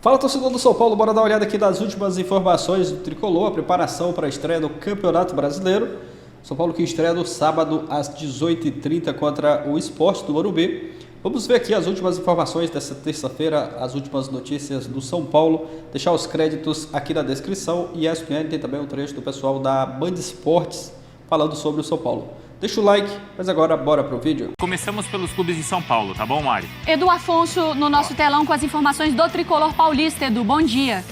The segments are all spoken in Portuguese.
Fala, torcedor do São Paulo, bora dar uma olhada aqui nas últimas informações do Tricolor, a preparação para a estreia do Campeonato Brasileiro. São Paulo que estreia no sábado às 18h30 contra o Sport do Morumbi. Vamos ver aqui as últimas informações dessa terça-feira, as últimas notícias do São Paulo. Deixar os créditos aqui na descrição e a ESPN tem também um trecho do pessoal da Band Esportes falando sobre o São Paulo. Deixa o like, mas agora bora pro vídeo. Começamos pelos clubes de São Paulo, tá bom, Mari? Edu Afonso no nosso telão com as informações do Tricolor Paulista. Edu, bom dia.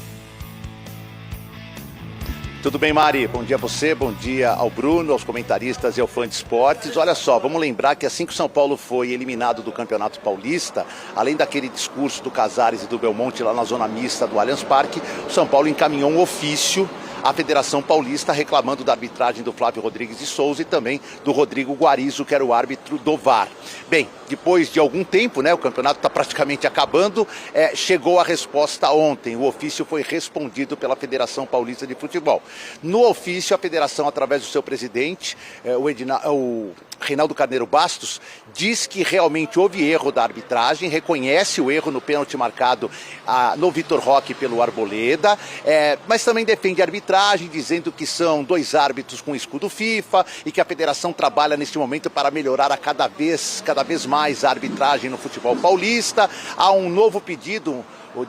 Tudo bem, Mari? Bom dia a você, bom dia ao Bruno, aos comentaristas e ao fã de esportes. Olha só, vamos lembrar que assim que o São Paulo foi eliminado do Campeonato Paulista, além daquele discurso do Casares e do Belmonte lá na zona mista do Allianz Parque, o São Paulo encaminhou um ofício à Federação Paulista reclamando da arbitragem do Flávio Rodrigues de Souza e também do Rodrigo Guarizo, que era o árbitro do VAR. Bem, depois de algum tempo, né, o campeonato está praticamente acabando, chegou a resposta ontem. O ofício foi respondido pela Federação Paulista de Futebol. No ofício, a federação, através do seu presidente, o Reinaldo Carneiro Bastos, diz que realmente houve erro da arbitragem, reconhece o erro no pênalti marcado no Vitor Roque pelo Arboleda, mas também defende a arbitragem, dizendo que são dois árbitros com escudo FIFA e que a federação trabalha neste momento para melhorar a cada vez mais a arbitragem no futebol paulista. Há um novo pedido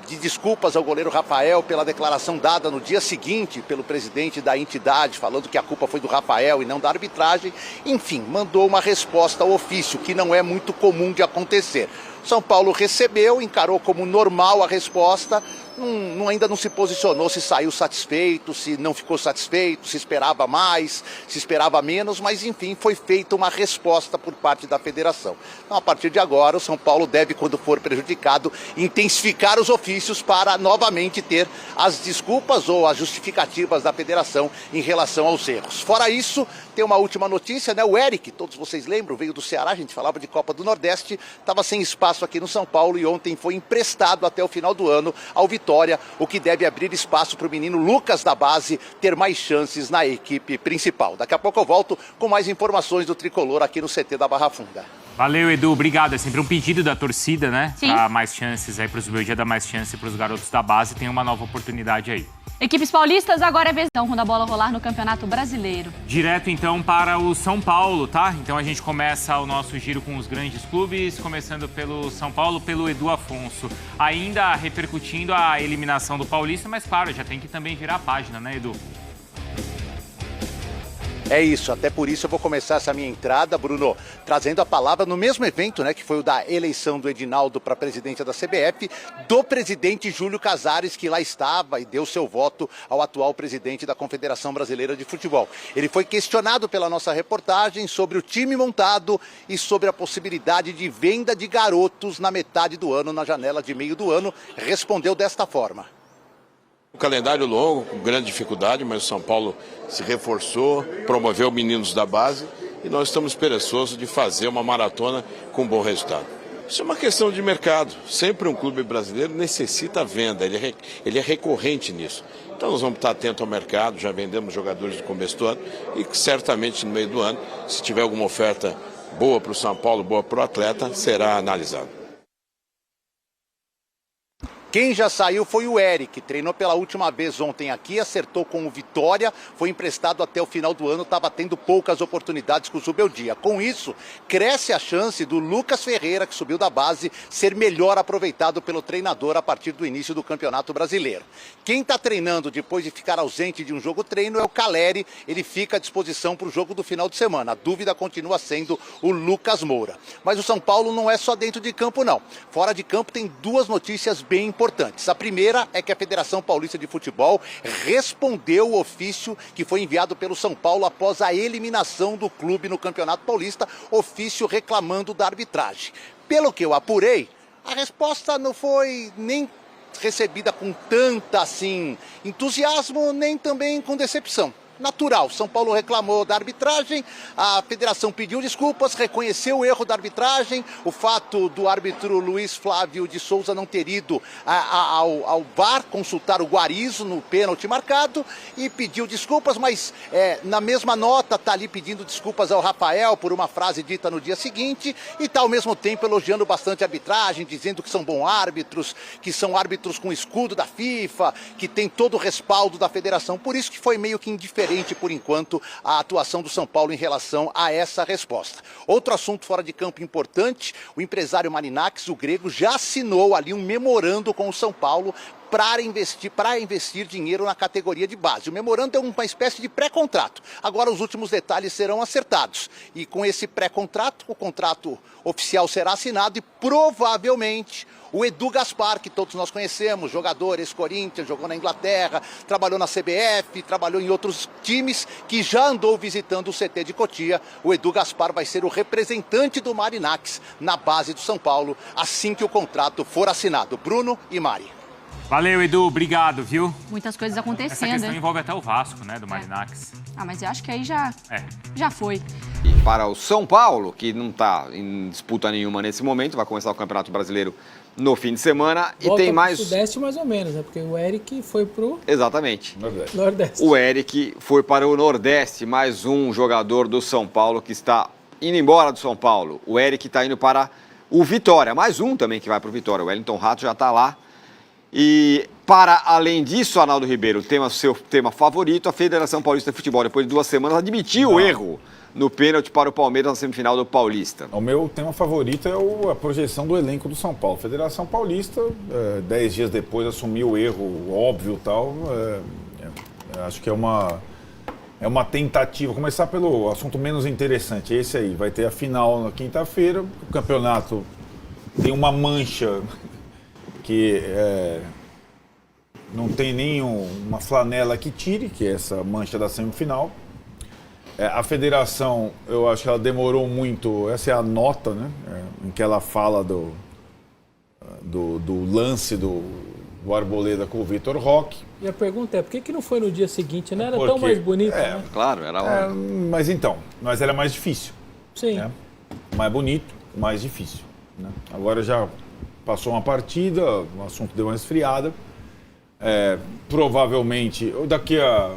de desculpas ao goleiro Rafael pela declaração dada no dia seguinte pelo presidente da entidade, falando que a culpa foi do Rafael e não da arbitragem. Enfim, mandou uma resposta ao ofício, que não é muito comum de acontecer. São Paulo recebeu, encarou como normal a resposta, ainda não se posicionou se saiu satisfeito, se não ficou satisfeito, se esperava mais, se esperava menos, mas enfim, foi feita uma resposta por parte da federação. Então, a partir de agora, o São Paulo deve, quando for prejudicado, intensificar os ofícios para novamente ter as desculpas ou as justificativas da federação em relação aos erros. Fora isso, tem uma última notícia, né? O Eric, todos vocês lembram, veio do Ceará, a gente falava de Copa do Nordeste, estava sem espaço aqui no São Paulo e ontem foi emprestado até o final do ano ao Vitória, o que deve abrir espaço para o menino Lucas da base ter mais chances na equipe principal. Daqui a pouco eu volto com mais informações do Tricolor aqui no CT da Barra Funda. Valeu, Edu, obrigado. É sempre um pedido da torcida, né? Sim. Pra mais chances aí, pros Beldia dar mais chance pros garotos da base. Tem uma nova oportunidade aí. Equipes paulistas agora é vez quando a bola rolar no Campeonato Brasileiro. Direto, então, para o São Paulo, tá? Então a gente começa o nosso giro com os grandes clubes, começando pelo São Paulo, pelo Edu Afonso. Ainda repercutindo a eliminação do Paulista, mas claro, já tem que também virar a página, né, Edu? É isso, até por isso eu vou começar essa minha entrada, Bruno, trazendo a palavra no mesmo evento, né, que foi o da eleição do Edinaldo para presidente da CBF, do presidente Júlio Casares, que lá estava e deu seu voto ao atual presidente da Confederação Brasileira de Futebol. Ele foi questionado pela nossa reportagem sobre o time montado e sobre a possibilidade de venda de garotos na metade do ano, na janela de meio do ano, respondeu desta forma. Um calendário longo, com grande dificuldade, mas o São Paulo se reforçou, promoveu meninos da base e nós estamos esperançosos de fazer uma maratona com bom resultado. Isso é uma questão de mercado. Sempre um clube brasileiro necessita venda, ele é recorrente nisso. Então nós vamos estar atentos ao mercado, já vendemos jogadores no começo do ano e certamente no meio do ano, se tiver alguma oferta boa para o São Paulo, boa para o atleta, será analisado. Quem já saiu foi o Eric, treinou pela última vez ontem aqui, acertou com o Vitória, foi emprestado até o final do ano, estava tendo poucas oportunidades com o Zubeldia. Com isso, cresce a chance do Lucas Ferreira, que subiu da base, ser melhor aproveitado pelo treinador a partir do início do Campeonato Brasileiro. Quem está treinando depois de ficar ausente de um jogo-treino é o Caleri, ele fica à disposição para o jogo do final de semana. A dúvida continua sendo o Lucas Moura. Mas o São Paulo não é só dentro de campo, não. Fora de campo tem duas notícias bem importantes. A primeira é que a Federação Paulista de Futebol respondeu o ofício que foi enviado pelo São Paulo após a eliminação do clube no Campeonato Paulista, ofício reclamando da arbitragem. Pelo que eu apurei, a resposta não foi nem recebida com tanta, entusiasmo, nem também com decepção. natural. São Paulo reclamou da arbitragem, a federação pediu desculpas, reconheceu o erro da arbitragem, o fato do árbitro Luiz Flávio de Souza não ter ido ao VAR consultar o Guarizo no pênalti marcado e pediu desculpas, mas na mesma nota está ali pedindo desculpas ao Rafael por uma frase dita no dia seguinte e está ao mesmo tempo elogiando bastante a arbitragem, dizendo que são bons árbitros, que são árbitros com escudo da FIFA, que tem todo o respaldo da federação. Por isso que foi meio que indiferente, por enquanto, a atuação do São Paulo em relação a essa resposta. Outro assunto fora de campo importante, o empresário Marinakis, o grego, já assinou ali um memorando com o São Paulo para investir dinheiro na categoria de base. O memorando é uma espécie de pré-contrato. Agora os últimos detalhes serão acertados. E com esse pré-contrato, o contrato oficial será assinado e provavelmente o Edu Gaspar, que todos nós conhecemos, jogador ex-Corinthians, jogou na Inglaterra, trabalhou na CBF, trabalhou em outros times, que já andou visitando o CT de Cotia. O Edu Gaspar vai ser o representante do Marinakis na base do São Paulo, assim que o contrato for assinado. Bruno e Mari. Valeu, Edu. Obrigado, viu? Muitas coisas Essa acontecendo, questão hein? envolve até o Vasco, né, do Marinakis. Mas eu acho que aí já foi. E para o São Paulo, que não está em disputa nenhuma nesse momento, vai começar o Campeonato Brasileiro no fim de semana. Volta e tem mais. Pro Sudeste mais ou menos, né? Porque o Eric foi pro Exatamente. Nordeste. O Eric foi para o Nordeste, mais um jogador do São Paulo que está indo embora do São Paulo. O Eric está indo para o Vitória, mais um também que vai para o Vitória. O Wellington Rato já está lá. E para além disso, Arnaldo Ribeiro, seu tema favorito, a Federação Paulista de Futebol, depois de 2 semanas, admitiu o erro no pênalti para o Palmeiras na semifinal do Paulista. O meu tema favorito é a projeção do elenco do São Paulo. Federação Paulista, 10 dias depois, assumiu o erro óbvio e tal. Acho que é uma tentativa. Começar pelo assunto menos interessante, esse aí. Vai ter a final na quinta-feira. O campeonato tem uma mancha que não tem nenhuma flanela que tire, que é essa mancha da semifinal. A federação, eu acho que ela demorou muito, essa é a nota, né, em que ela fala do lance do Arboleda com o Vitor Roque. E a pergunta é, por que não foi no dia seguinte? Não era tão mais bonito, né? Claro, era mas era mais difícil. Sim. Né? Mais bonito, mais difícil. Né? Agora já passou uma partida, o assunto deu uma esfriada. Provavelmente, daqui a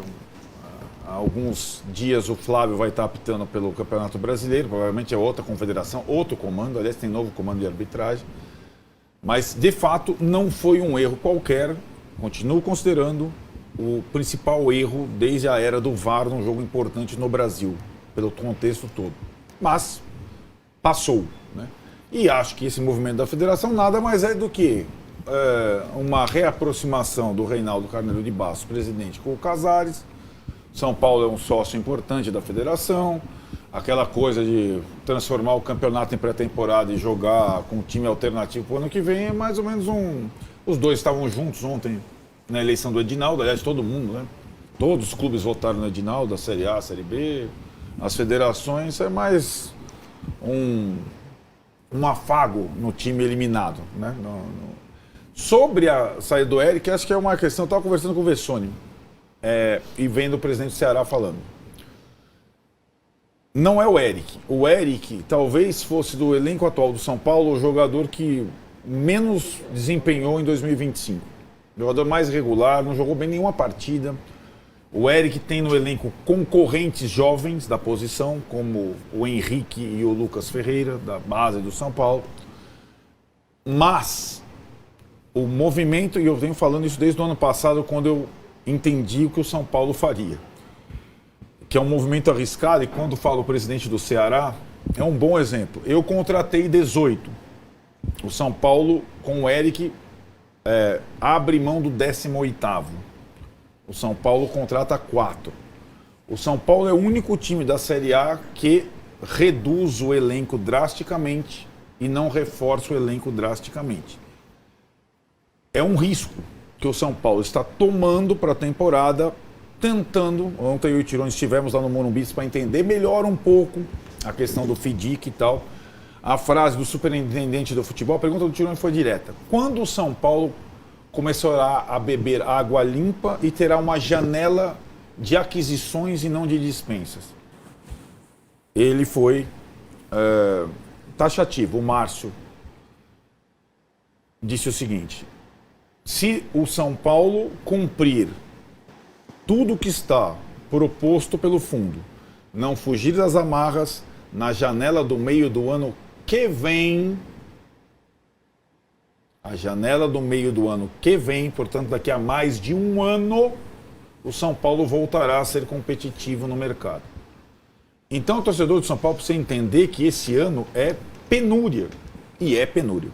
alguns dias o Flávio vai estar apitando pelo Campeonato Brasileiro, provavelmente é outra confederação, outro comando, aliás tem novo comando de arbitragem, mas de fato não foi um erro qualquer, continuo considerando o principal erro desde a era do VAR num jogo importante no Brasil, pelo contexto todo, mas passou, né? E acho que esse movimento da federação nada mais é do que uma reaproximação do Reinaldo Carneiro de Bastos, presidente, com o Casares. São Paulo é um sócio importante da federação, aquela coisa de transformar o campeonato em pré-temporada e jogar com um time alternativo para o ano que vem é mais ou menos Os dois estavam juntos ontem na eleição do Edinaldo, aliás, todo mundo, né? Todos os clubes votaram no Edinaldo, a Série A, a Série B, as federações, é mais um afago no time eliminado, né? Sobre a saída do Eric, acho que é uma questão, eu estava conversando com o Vessone, e vendo o presidente do Ceará falando. Não é o Eric. O Eric talvez fosse do elenco atual do São Paulo o jogador que menos desempenhou em 2025. Jogador mais regular, não jogou bem nenhuma partida. O Eric tem no elenco concorrentes jovens da posição, como o Henrique e o Lucas Ferreira, da base do São Paulo. Mas o movimento, e eu venho falando isso desde o ano passado, quando eu entendi o que o São Paulo faria, que é um movimento arriscado, e quando falo o presidente do Ceará, é um bom exemplo. Eu contratei 18. O São Paulo, com o Eric, abre mão do 18º. O São Paulo contrata 4. O São Paulo é o único time da Série A que reduz o elenco drasticamente e não reforça o elenco drasticamente. É um risco que o São Paulo está tomando para a temporada, tentando. Ontem eu e o Tirone estivemos lá no Morumbi para entender melhor um pouco a questão do FIDIC e tal. A frase do superintendente do futebol, a pergunta do Tirone foi direta. Quando o São Paulo começará a beber água limpa e terá uma janela de aquisições e não de dispensas. Ele foi taxativo. O Márcio disse o seguinte: se o São Paulo cumprir tudo que está proposto pelo fundo, não fugir das amarras na janela do meio do ano que vem, a janela do meio do ano que vem, portanto daqui a mais de um ano, o São Paulo voltará a ser competitivo no mercado. Então o torcedor do São Paulo precisa entender que esse ano é penúria, e é penúria.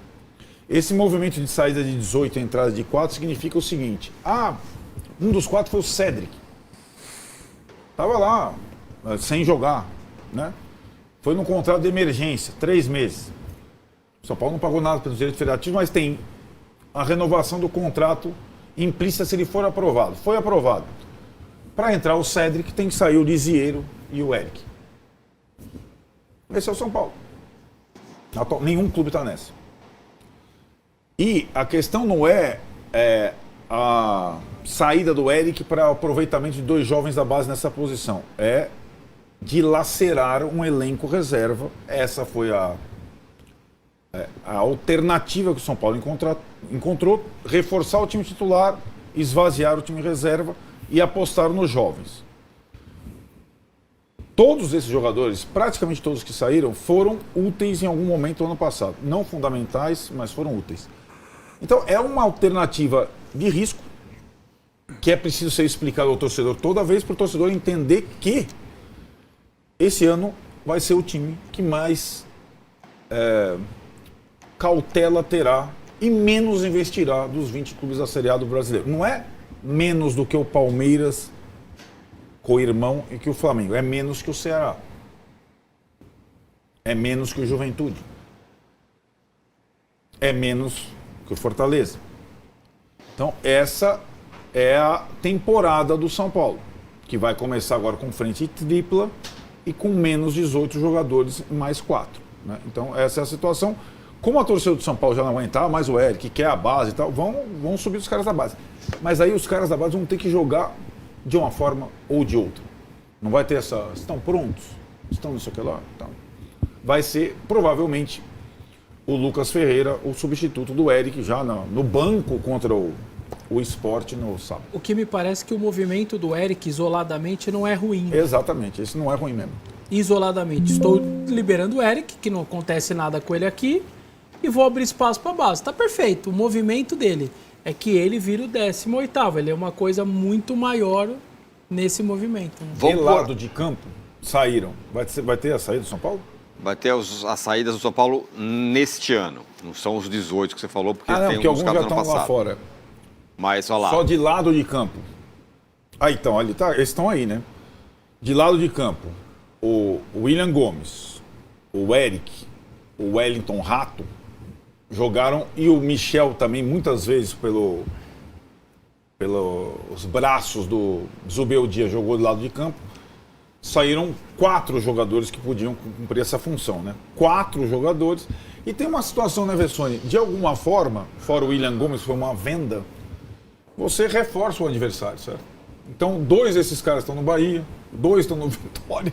Esse movimento de saída de 18 e entrada de 4 significa o seguinte: um dos 4 foi o Cédric. Estava lá, sem jogar, né? Foi num contrato de emergência, 3 meses. O São Paulo não pagou nada pelos direitos federativos, mas tem a renovação do contrato implícita se ele for aprovado. Foi aprovado. Para entrar o Cédric, tem que sair o Lisieiro e o Eric. Esse é o São Paulo. Nenhum clube está nessa. E a questão não é a saída do Eric para o aproveitamento de 2 jovens da base nessa posição. É dilacerar um elenco reserva. Essa foi a alternativa que o São Paulo encontrou, reforçar o time titular, esvaziar o time reserva e apostar nos jovens. Todos esses jogadores, praticamente todos que saíram, foram úteis em algum momento do ano passado. Não fundamentais, mas foram úteis. Então é uma alternativa de risco que é preciso ser explicado ao torcedor toda vez, para o torcedor entender que esse ano vai ser o time que mais cautela terá e menos investirá dos 20 clubes da Série A do brasileiro. Não é menos do que o Palmeiras, co-irmão, e que o Flamengo. É menos que o Ceará. É menos que o Juventude. É menos que o Fortaleza. Então, essa é a temporada do São Paulo, que vai começar agora com frente tripla e com menos 18 jogadores, mais 4. Né? Então, essa é a situação. Como a torcida do São Paulo já não aguentar mais o Eric, que quer a base e tal, vão subir os caras da base. Mas aí os caras da base vão ter que jogar de uma forma ou de outra. Não vai ter essa... Estão prontos? Estão nisso aqui lá? Então, vai ser, provavelmente, o Lucas Ferreira, o substituto do Eric, já no banco contra o Sport no sábado. O que me parece que o movimento do Eric isoladamente não é ruim. Exatamente, esse não é ruim mesmo. Isoladamente. Estou liberando o Eric, que não acontece nada com ele aqui, e vou abrir espaço para a base. Está perfeito. O movimento dele é que ele vira o 18º. Ele é uma coisa muito maior nesse movimento. Né? Do lado de campo, saíram. Vai ter a saída do São Paulo? Vai ter as saídas do São Paulo neste ano. Não são os 18 que você falou, porque não, tem porque alguns alguns já estão lá fora. Mas, olha lá. Só de lado de campo. Então, ali tá, eles estão aí, né? De lado de campo, o William Gomes, o Eric, o Wellington Rato jogaram, e o Michel também, muitas vezes pelos braços do Zubeldia, jogou do lado de campo. Saíram 4 jogadores que podiam cumprir essa função, né? 4 jogadores. E tem uma situação, né, Vessone? De alguma forma, fora o William Gomes, foi uma venda, você reforça o adversário, certo? Então, 2 desses caras estão no Bahia, 2 estão no Vitória.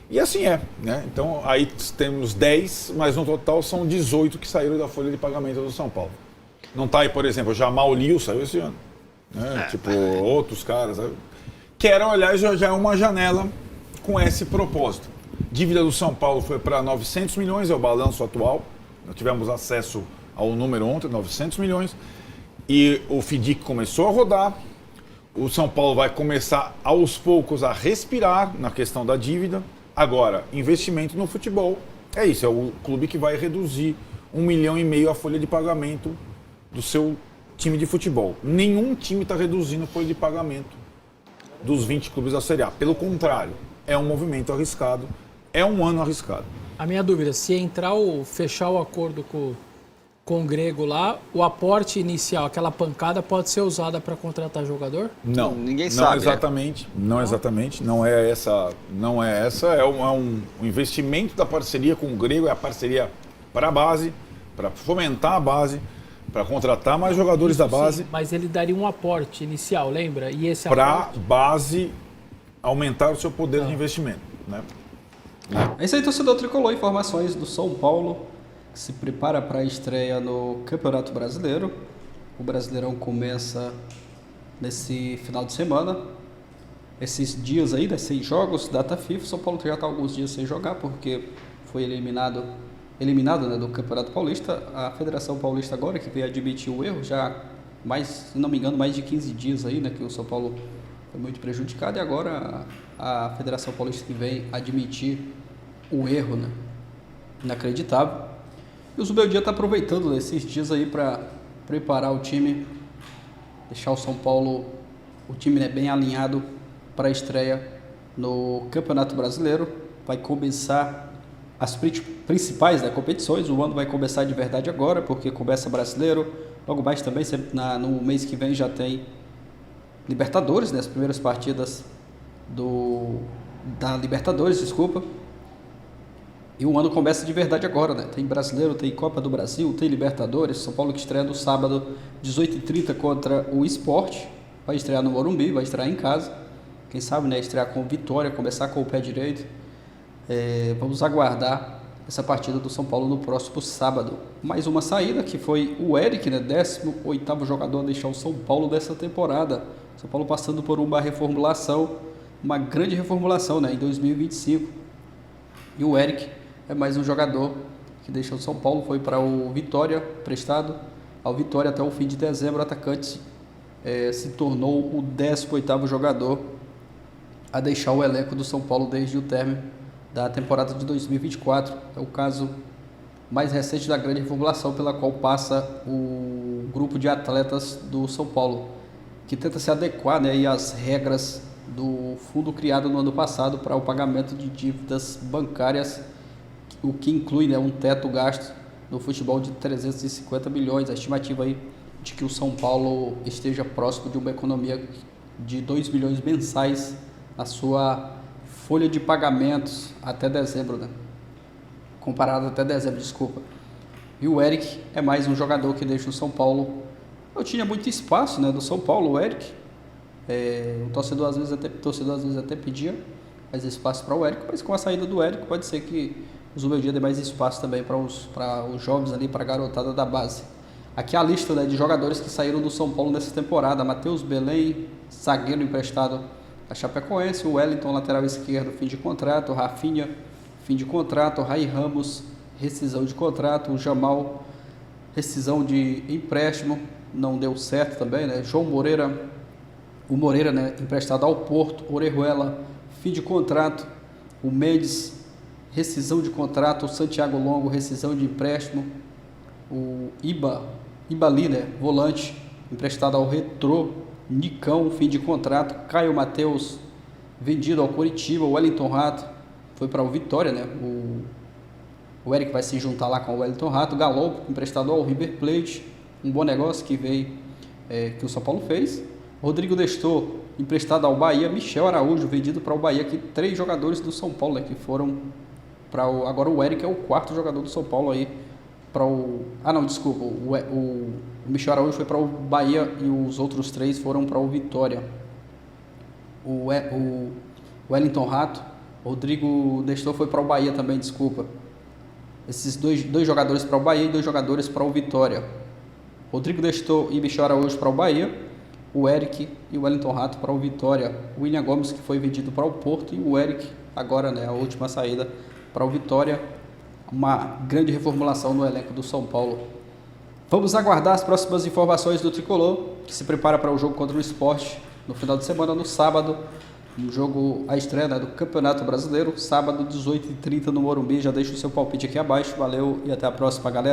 E assim é, né? Então, aí temos 10, mas no total são 18 que saíram da folha de pagamento do São Paulo. Não tá aí, por exemplo, o Jamal Liu saiu esse ano. Né? Tipo, outros caras. Que era, aliás, já é uma janela com esse propósito. Dívida do São Paulo foi para 900 milhões, é o balanço atual. Nós tivemos acesso ao número ontem, 900 milhões. E o FIDIC começou a rodar. O São Paulo vai começar, aos poucos, a respirar na questão da dívida. Agora, investimento no futebol, é isso, é o clube que vai reduzir 1,5 milhão a folha de pagamento do seu time de futebol. Nenhum time está reduzindo a folha de pagamento dos 20 clubes da Série A. Pelo contrário, é um movimento arriscado, é um ano arriscado. A minha dúvida, se entrar ou fechar o acordo com o Grego lá, o aporte inicial, aquela pancada, pode ser usada para contratar jogador? Não, ninguém não sabe. Exatamente, não exatamente, não é essa, é um investimento da parceria com o Grego, é a parceria para a base, para fomentar a base, para contratar mais jogadores da base. Sim, mas ele daria um aporte inicial, lembra? E esse para aporte... base aumentar o seu poder de investimento, né? É isso aí, torcedor tricolor. Informações do São Paulo, que se prepara para a estreia no Campeonato Brasileiro. O Brasileirão começa nesse final de semana. Esses dias aí, 6 jogos, data FIFA. O São Paulo já está alguns dias sem jogar, porque foi eliminado né, do Campeonato Paulista. A Federação Paulista agora, que veio admitir o erro, já se não me engano, mais de 15 dias aí, né, que o São Paulo foi muito prejudicado. E agora a Federação Paulista que vem admitir o erro, né? Inacreditável. E o Zubeldia está aproveitando esses dias aí para preparar o time, deixar o São Paulo, o time, né, bem alinhado para a estreia no Campeonato Brasileiro. Vai começar as principais, né, competições. O ano vai começar de verdade agora, porque começa Brasileiro. Logo mais também, no mês que vem já tem Libertadores, né, as primeiras partidas da Libertadores, desculpa. E o ano começa de verdade agora, né? Tem Brasileiro, tem Copa do Brasil, tem Libertadores. São Paulo que estreia no sábado, 18h30 contra o Sport. Vai estrear no Morumbi, vai estrear em casa. Quem sabe, né? Estrear com vitória, começar com o pé direito. Vamos aguardar essa partida do São Paulo no próximo sábado. Mais uma saída, que foi o Eric, né? 18º jogador a deixar o São Paulo dessa temporada. São Paulo passando por uma reformulação, uma grande reformulação, né? Em 2025. E o Eric é mais um jogador que deixou o São Paulo, foi para o Vitória, prestado ao Vitória até o fim de dezembro. O atacante se tornou o 18º jogador a deixar o elenco do São Paulo desde o término da temporada de 2024. É o caso mais recente da grande reformulação pela qual passa o grupo de atletas do São Paulo, que tenta se adequar, né, às regras do fundo criado no ano passado para o pagamento de dívidas bancárias, o que inclui, né, um teto gasto no futebol de 350 milhões. A estimativa aí de que o São Paulo esteja próximo de uma economia de 2 milhões mensais na sua folha de pagamentos até dezembro, né? Comparado até dezembro, desculpa. E o Eric é mais um jogador que deixa o São Paulo. Eu tinha muito espaço, né, do São Paulo, o Eric. O torcedor às vezes até pedia mais espaço para o Eric, mas com a saída do Eric pode ser que o Zubeldia dê mais espaço também para os jovens ali, para a garotada da base. Aqui a lista, né, de jogadores que saíram do São Paulo nessa temporada: Matheus Belém, zagueiro emprestado a Chapecoense; o Wellington, lateral esquerdo, fim de contrato; Rafinha, fim de contrato; Rai Ramos, rescisão de contrato; o Jamal, rescisão de empréstimo, não deu certo também, né? João Moreira, o Moreira, né, emprestado ao Porto; Orejuela, fim de contrato; o Mendes, rescisão de contrato; o Santiago Longo, rescisão de empréstimo; o Ibali, né, volante, emprestado ao Retrô; Nicão, fim de contrato; Caio Mateus, vendido ao Coritiba; o Wellington Rato foi para o Vitória, né? O Eric vai se juntar lá com o Wellington Rato; Galo, emprestado ao River Plate, um bom negócio que veio, que o São Paulo fez; Rodrigo Destor, emprestado ao Bahia; Michel Araújo, vendido para o Bahia. Aqui 3 jogadores do São Paulo, né, que foram para o... Agora o Eric é o 4º jogador do São Paulo aí para o... Ah, não, desculpa. O Michel Araújo foi para o Bahia e os outros 3 foram para o Vitória. O Wellington Rato, Rodrigo Destor foi para o Bahia também, desculpa. Esses dois jogadores para o Bahia e 2 jogadores para o Vitória. Rodrigo Destor e Michel Araújo para o Bahia, o Eric e o Wellington Rato para o Vitória. O William Gomes, que foi vendido para o Porto, e o Eric, agora, né, a última saída para o Vitória. Uma grande reformulação no elenco do São Paulo. Vamos aguardar as próximas informações do Tricolor, que se prepara para o jogo contra o Sport no final de semana, no sábado. Um jogo, a estreia, né, do Campeonato Brasileiro, sábado, 18h30 no Morumbi. Já deixa o seu palpite aqui abaixo. Valeu e até a próxima, galera.